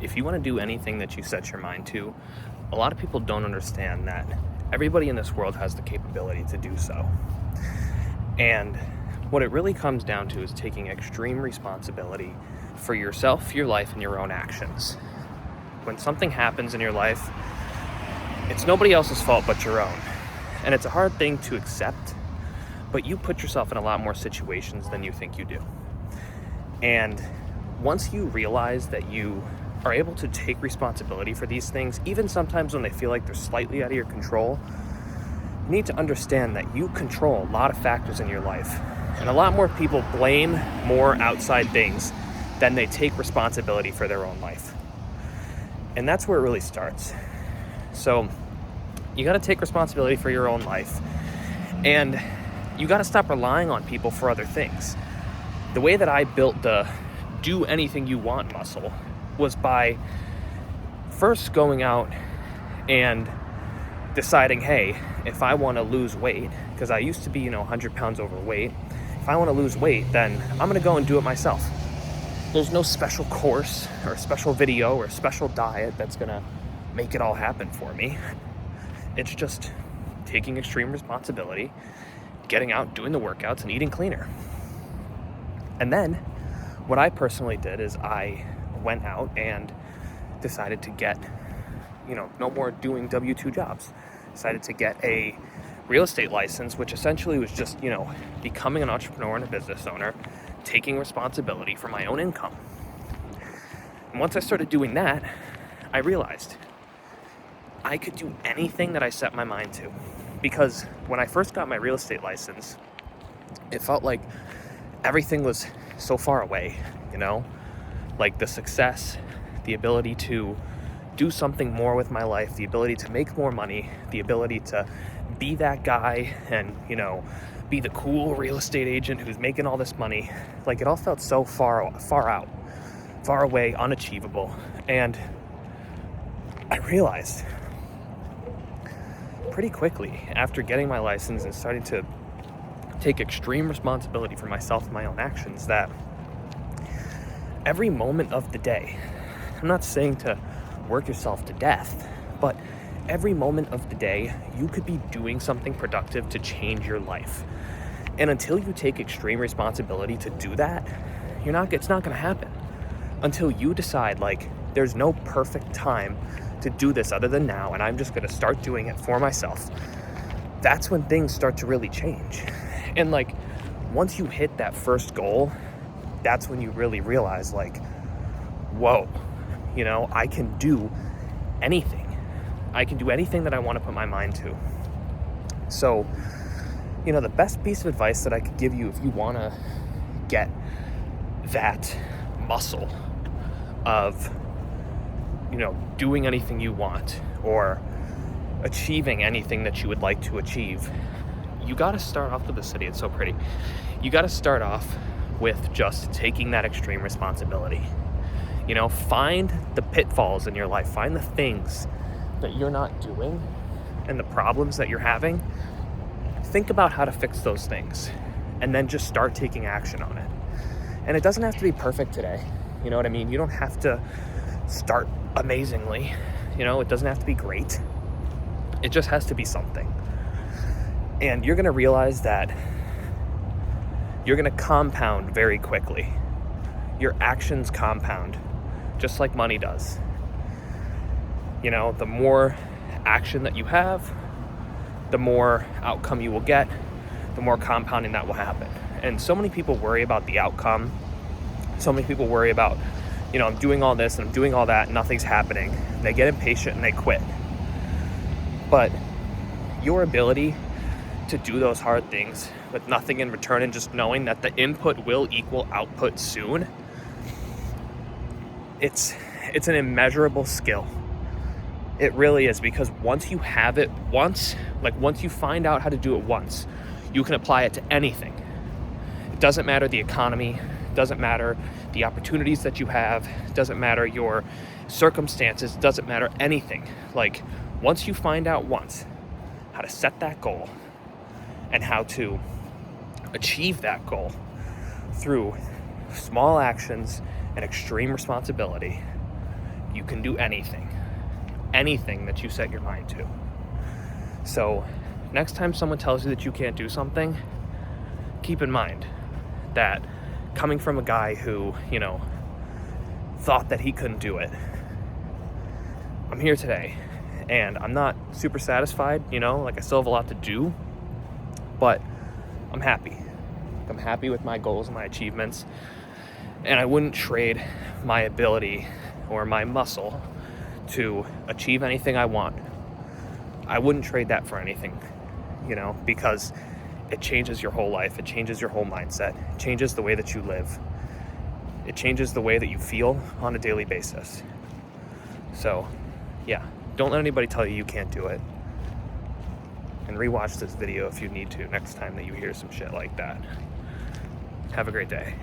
if you want to do anything that you set your mind to, a lot of people don't understand that everybody in this world has the capability to do so. And what it really comes down to is taking extreme responsibility for yourself, your life, and your own actions. When something happens in your life, it's nobody else's fault but your own. And it's a hard thing to accept, but you put yourself in a lot more situations than you think you do. And once you realize that you are able to take responsibility for these things, even sometimes when they feel like they're slightly out of your control, you need to understand that you control a lot of factors in your life. And a lot more people blame more outside things than they take responsibility for their own life. And that's where it really starts. So you got to take responsibility for your own life, and you got to stop relying on people for other things. The way that I built the do anything you want muscle was by first going out and deciding, hey, if I want to lose weight, because I used to be 100 pounds overweight, if I want to lose weight, then I'm going to go and do it myself. There's no special course or special video or special diet that's going to make it all happen for me. It's just taking extreme responsibility, getting out, doing the workouts, and eating cleaner. And then what I personally did is I went out and decided to get, no more doing W-2 jobs. Decided to get a real estate license, which essentially was just, becoming an entrepreneur and a business owner, taking responsibility for my own income. And once I started doing that, I realized I could do anything that I set my mind to. Because when I first got my real estate license, it felt like everything was so far away, like the success, the ability to do something more with my life, the ability to make more money, the ability to be that guy and, be the cool real estate agent who's making all this money. Like, it all felt so far out, far away, unachievable. And I realized pretty quickly after getting my license and starting to take extreme responsibility for myself and my own actions that every moment of the day, I'm not saying to work yourself to death, but every moment of the day, you could be doing something productive to change your life. And until you take extreme responsibility to do that, it's not going to happen. Until you decide, there's no perfect time to do this other than now, and I'm just going to start doing it for myself. That's when things start to really change. And once you hit that first goal, that's when you really realize, whoa, I can do anything. I can do anything that I want to put my mind to. So, the best piece of advice that I could give you if you want to get that muscle of, doing anything you want or achieving anything that you would like to achieve, you got to start off with the city. It's so pretty. You got to start off with just taking that extreme responsibility. Find the pitfalls in your life, find the things that you're not doing and the problems that you're having. Think about how to fix those things and then just start taking action on it. And it doesn't have to be perfect today. You know what I mean? You don't have to start amazingly. It doesn't have to be great. It just has to be something. And you're going to realize that you're going to compound very quickly. Your actions compound, just like money does. The more action that you have, the more outcome you will get, the more compounding that will happen. And so many people worry about the outcome. So many people worry about, I'm doing all this and I'm doing all that and nothing's happening. They get impatient and they quit. But your ability to do those hard things with nothing in return and just knowing that the input will equal output soon, it's an immeasurable skill. It really is, because once you have it once you find out how to do it once, you can apply it to anything. It doesn't matter the economy, it doesn't matter the opportunities that you have, it doesn't matter your circumstances, it doesn't matter anything. Once you find out how to set that goal and how to achieve that goal through small actions and extreme responsibility, You can do anything that you set your mind to. So next time someone tells you that you can't do something, keep in mind that coming from a guy who, thought that he couldn't do it, I'm here today and I'm not super satisfied, like I still have a lot to do, but I'm happy. I'm happy with my goals and my achievements, and I wouldn't trade my ability or my muscle to achieve anything I want. I wouldn't trade that for anything, because it changes your whole life. It changes your whole mindset. It changes the way that you live. It changes the way that you feel on a daily basis. So, yeah, don't let anybody tell you you can't do it. And rewatch this video if you need to next time that you hear some shit like that. Have a great day.